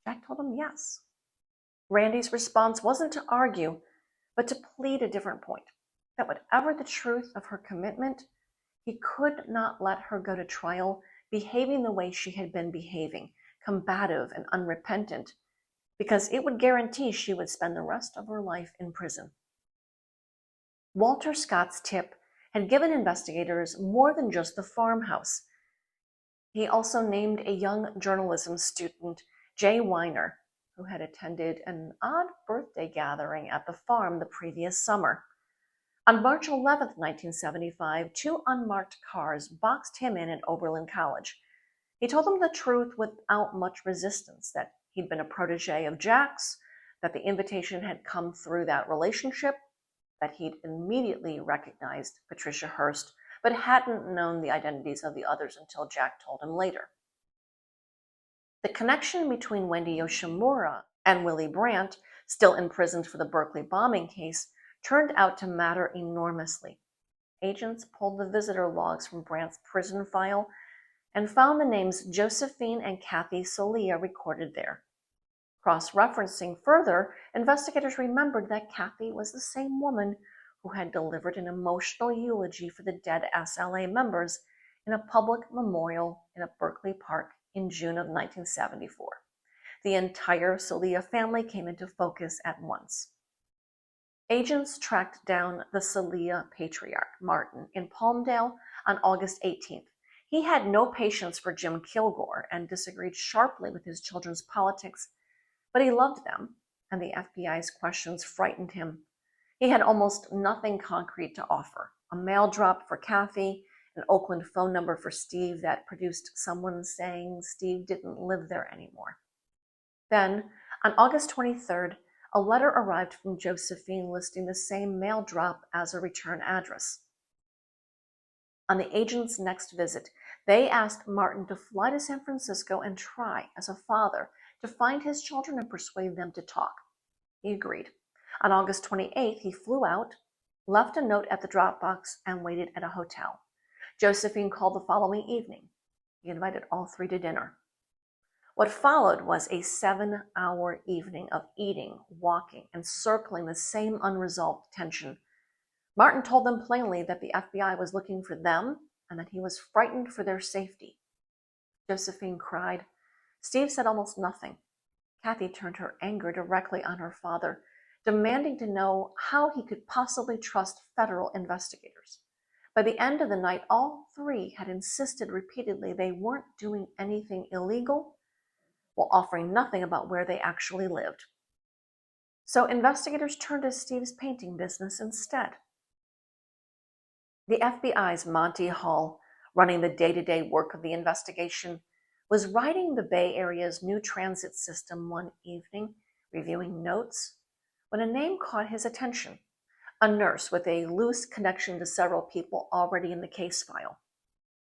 Jack told him yes. Randy's response wasn't to argue, but to plead a different point, that whatever the truth of her commitment, he could not let her go to trial behaving the way she had been behaving, combative and unrepentant, because it would guarantee she would spend the rest of her life in prison. Walter Scott's tip had given investigators more than just the farmhouse. He also named a young journalism student, Jay Weiner, who had attended an odd birthday gathering at the farm the previous summer. On March 11, 1975, two unmarked cars boxed him in at Oberlin College. He told them the truth without much resistance, that he'd been a protege of Jack's, that the invitation had come through that relationship, that he'd immediately recognized Patricia Hearst, but hadn't known the identities of the others until Jack told him later. The connection between Wendy Yoshimura and Willie Brandt, still imprisoned for the Berkeley bombing case, turned out to matter enormously. Agents pulled the visitor logs from Brandt's prison file and found the names Josephine and Kathy Solia recorded there. Cross-referencing further, investigators remembered that Kathy was the same woman who had delivered an emotional eulogy for the dead SLA members in a public memorial in a Berkeley park in June of 1974. The entire Solia family came into focus at once. Agents tracked down the Solia patriarch, Martin, in Palmdale on August 18th. He had no patience for Jim Kilgore and disagreed sharply with his children's politics, but he loved them, and the FBI's questions frightened him. He had almost nothing concrete to offer. A mail drop for Kathy, an Oakland phone number for Steve that produced someone saying Steve didn't live there anymore. Then, on August 23rd, a letter arrived from Josephine listing the same mail drop as a return address. On the agent's next visit, they asked Martin to fly to San Francisco and try, as a father, to find his children and persuade them to talk. He agreed. On August 28th, he flew out, left a note at the Dropbox, and waited at a hotel. Josephine called the following evening. He invited all three to dinner. What followed was a 7-hour evening of eating, walking, and circling the same unresolved tension. Martin told them plainly that the FBI was looking for them and that he was frightened for their safety. Josephine cried. Steve said almost nothing. Kathy turned her anger directly on her father, demanding to know how he could possibly trust federal investigators. By the end of the night, all three had insisted repeatedly they weren't doing anything illegal, while offering nothing about where they actually lived. So investigators turned to Steve's painting business instead. The FBI's Monty Hall, running the day-to-day work of the investigation, was riding the Bay Area's new transit system one evening, reviewing notes, when a name caught his attention. A nurse with a loose connection to several people already in the case file.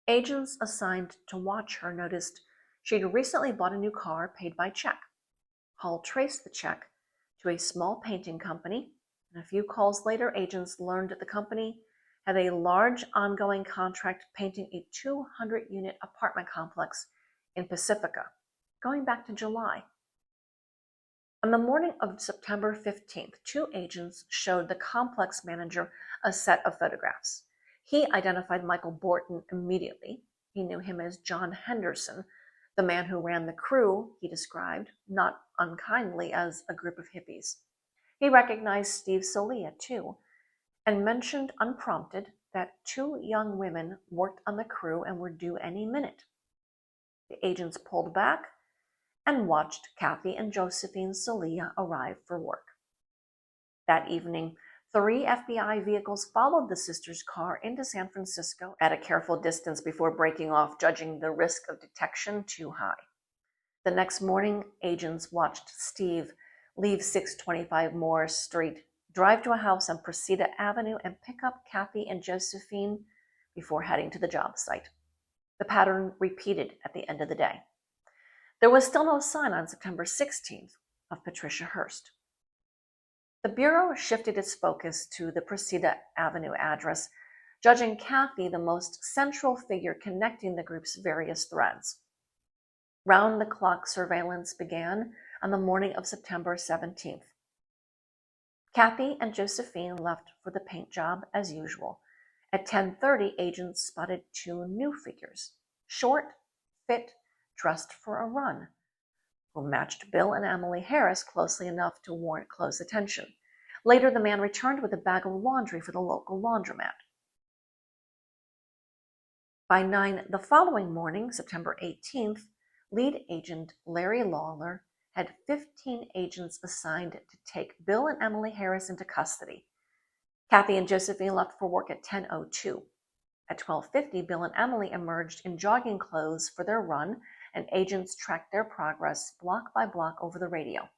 Agents assigned to watch her noticed she'd recently bought a new car paid by check. Hall traced the check to a small painting company, and a few calls later, agents learned that the company had a large ongoing contract painting a 200-unit apartment complex in Pacifica, going back to July. On the morning of September 15th, 2 agents showed the complex manager a set of photographs. He identified Michael Borton immediately. He knew him as John Henderson, the man who ran the crew he described, not unkindly, as a group of hippies. He recognized Steve Solia, too, and mentioned unprompted that 2 young women worked on the crew and were due any minute. The agents pulled back and watched Kathy and Josephine Solia arrive for work. That evening, 3 FBI vehicles followed the sisters' car into San Francisco at a careful distance before breaking off, judging the risk of detection too high. The next morning, agents watched Steve leave 625 Morris Street, drive to a house on Presida Avenue, and pick up Kathy and Josephine before heading to the job site. The pattern repeated at the end of the day. There was still no sign on September 16th of Patricia Hearst. The Bureau shifted its focus to the Presida Avenue address, judging Kathy the most central figure connecting the group's various threads. Round-the-clock surveillance began on the morning of September 17th. Kathy and Josephine left for the paint job as usual. At 10:30, agents spotted 2 new figures, short, fit, dressed for a run, who matched Bill and Emily Harris closely enough to warrant close attention. Later, the man returned with a bag of laundry for the local laundromat. By 9 the following morning, September 18th, lead agent Larry Lawler had 15 agents assigned to take Bill and Emily Harris into custody. Kathy and Josephine left for work at 10:02. At 12:50, Bill and Emily emerged in jogging clothes for their run, and agents tracked their progress block by block over the radio.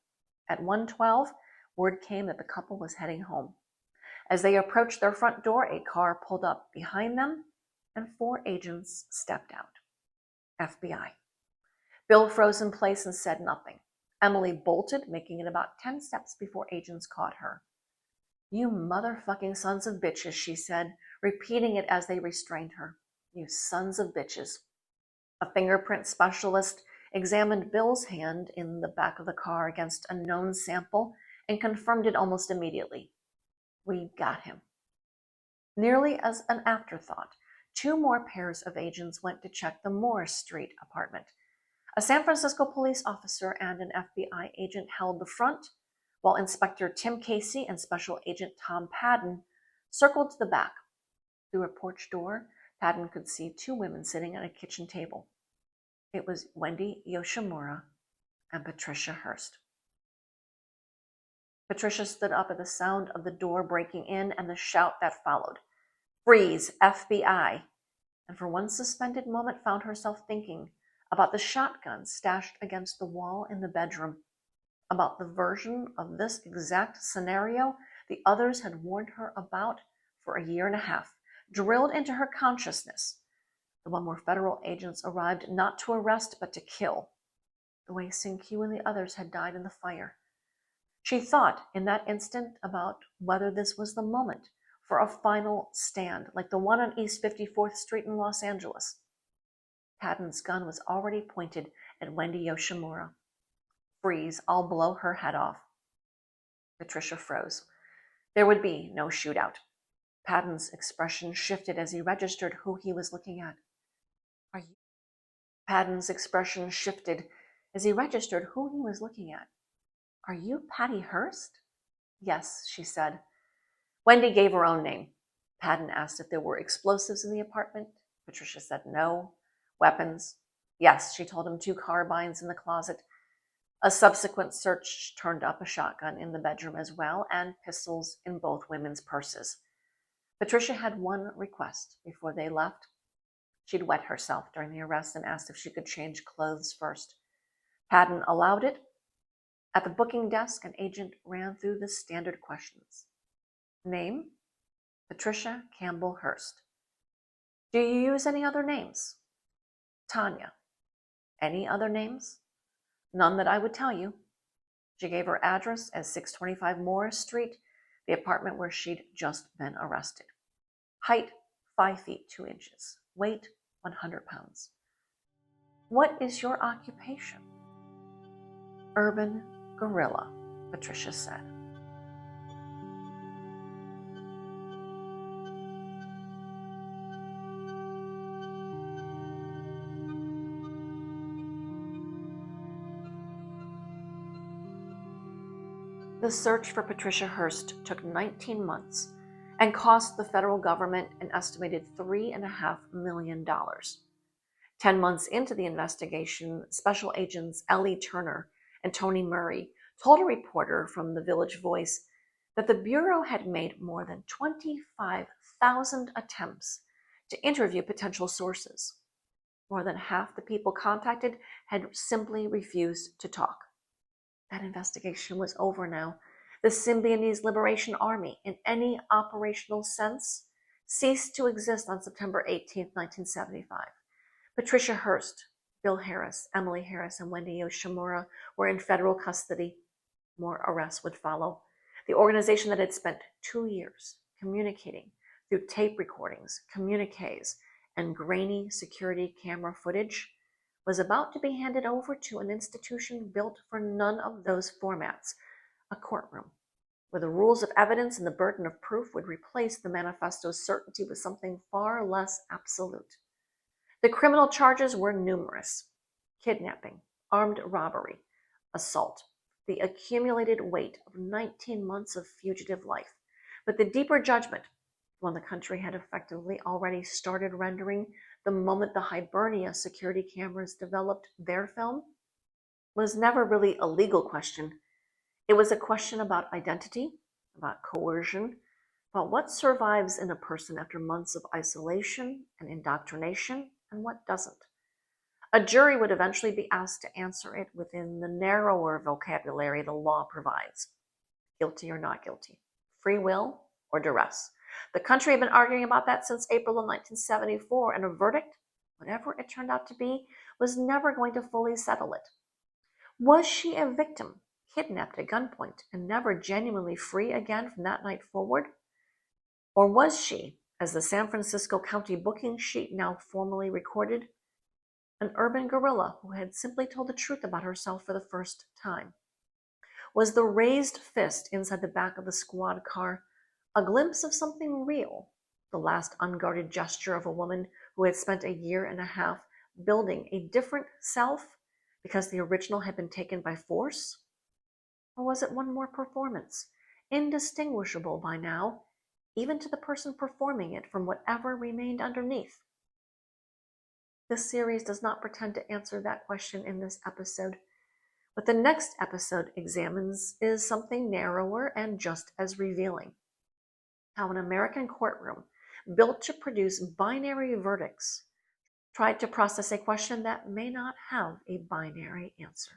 At 1:12, word came that the couple was heading home. As they approached their front door, a car pulled up behind them, and 4 agents stepped out. FBI. Bill froze in place and said nothing. Emily bolted, making it about 10 steps before agents caught her. "You motherfucking sons of bitches," she said, repeating it as they restrained her. "You sons of bitches." A fingerprint specialist examined Bill's hand in the back of the car against a known sample and confirmed it almost immediately. "We got him." Nearly as an afterthought, 2 more pairs of agents went to check the Morris Street apartment. A San Francisco police officer and an FBI agent held the front, while Inspector Tim Casey and Special Agent Tom Padden circled to the back. Through a porch door, Padden could see 2 women sitting at a kitchen table. It was Wendy Yoshimura and Patricia Hearst. Patricia stood up at the sound of the door breaking in and the shout that followed. "Freeze, FBI!" And for one suspended moment found herself thinking about the shotgun stashed against the wall in the bedroom, about the version of this exact scenario the others had warned her about for a year and a half, drilled into her consciousness, the one where federal agents arrived not to arrest but to kill, the way Sing-Q and the others had died in the fire. She thought in that instant about whether this was the moment for a final stand, like the one on East 54th Street in Los Angeles. Padden's gun was already pointed at Wendy Yoshimura. "Freeze, I'll blow her head off." Patricia froze. There would be no shootout. Padden's expression shifted as he registered who he was looking at. "Are you?" Padden's expression shifted as he registered who he was looking at. "Are you Patty Hearst?" "Yes," she said. Wendy gave her own name. Padden asked if there were explosives in the apartment. Patricia said no. "Weapons?" "Yes," she told him, 2 carbines in the closet. A subsequent search turned up a shotgun in the bedroom as well, and pistols in both women's purses. Patricia had one request before they left. She'd wet herself during the arrest and asked if she could change clothes first. Padden allowed it. At the booking desk, an agent ran through the standard questions. Name? Patricia Campbell Hearst. Do you use any other names? Tania. Any other names? None that I would tell you. She gave her address as 625 Morris Street, the apartment where she'd just been arrested. Height, 5 feet 2 inches. Weight, 100 pounds. What is your occupation? Urban gorilla, Patricia said. The search for Patricia Hearst took 19 months and cost the federal government an estimated $3.5 million. 10 months into the investigation, Special Agents Ellie Turner and Tony Murray told a reporter from the Village Voice that the Bureau had made more than 25,000 attempts to interview potential sources. More than half the people contacted had simply refused to talk. That investigation was over now. The Symbionese Liberation Army, in any operational sense, ceased to exist on September 18, 1975. Patricia Hearst, Bill Harris, Emily Harris, and Wendy Yoshimura were in federal custody. More arrests would follow. The organization that had spent 2 years communicating through tape recordings, communiques, and grainy security camera footage was about to be handed over to an institution built for none of those formats, a courtroom, where the rules of evidence and the burden of proof would replace the manifesto's certainty with something far less absolute. The criminal charges were numerous: kidnapping, armed robbery, assault, the accumulated weight of 19 months of fugitive life. But the deeper judgment, one the country had effectively already started rendering the moment the Hibernia security cameras developed their film, was never really a legal question. It was a question about identity, about coercion, about what survives in a person after months of isolation and indoctrination and what doesn't. A jury would eventually be asked to answer it within the narrower vocabulary the law provides: guilty or not guilty, free will or duress. The country had been arguing about that since April of 1974, and a verdict, whatever it turned out to be, was never going to fully settle it. Was she a victim, kidnapped at gunpoint, and never genuinely free again from that night forward? Or was she, as the San Francisco County booking sheet now formally recorded, an urban guerrilla who had simply told the truth about herself for the first time? Was the raised fist inside the back of the squad car a glimpse of something real, the last unguarded gesture of a woman who had spent a year and a half building a different self because the original had been taken by force? Or was it one more performance, indistinguishable by now, even to the person performing it, from whatever remained underneath? This series does not pretend to answer that question in this episode. What the next episode examines is something narrower and just as revealing: how an American courtroom, built to produce binary verdicts, tried to process a question that may not have a binary answer.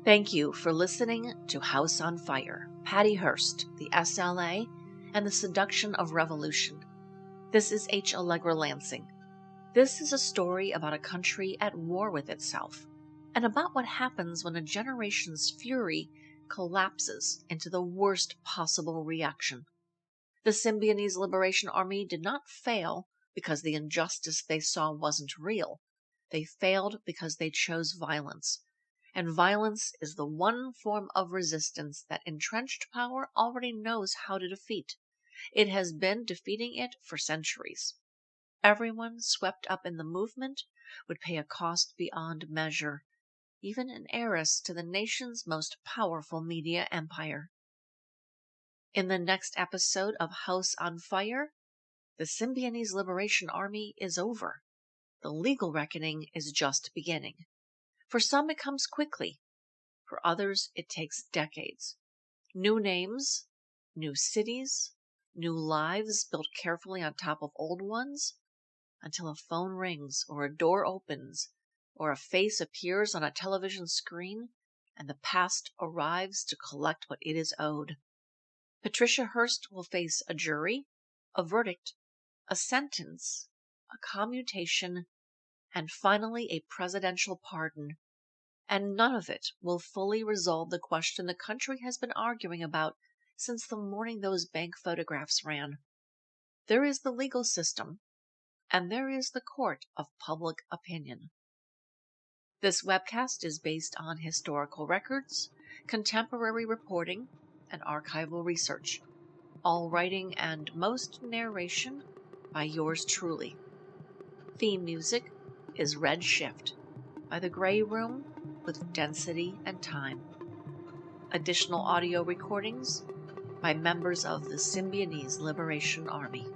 Thank you for listening to House on Fire, Patty Hearst, the SLA, and the Seduction of Revolution. This is H. Allegra Lansing. This is a story about a country at war with itself, and about what happens when a generation's fury collapses into the worst possible reaction. The Symbionese Liberation Army did not fail because the injustice they saw wasn't real. They failed because they chose violence. And violence is the one form of resistance that entrenched power already knows how to defeat. It has been defeating it for centuries. Everyone swept up in the movement would pay a cost beyond measure, even an heiress to the nation's most powerful media empire. In the next episode of House on Fire, the Symbionese Liberation Army is over. The legal reckoning is just beginning. For some, it comes quickly. For others, it takes decades. New names, new cities, new lives built carefully on top of old ones, until a phone rings or a door opens or a face appears on a television screen and the past arrives to collect what it is owed. Patricia Hearst will face a jury, a verdict, a sentence, a commutation, and finally a presidential pardon. And none of it will fully resolve the question the country has been arguing about since the morning those bank photographs ran. There is the legal system, and there is the court of public opinion. This webcast is based on historical records, contemporary reporting, and archival research. All writing and most narration by yours truly. Theme music is Red Shift by The Grey Room with Density and Time. Additional audio recordings by members of the Symbionese Liberation Army.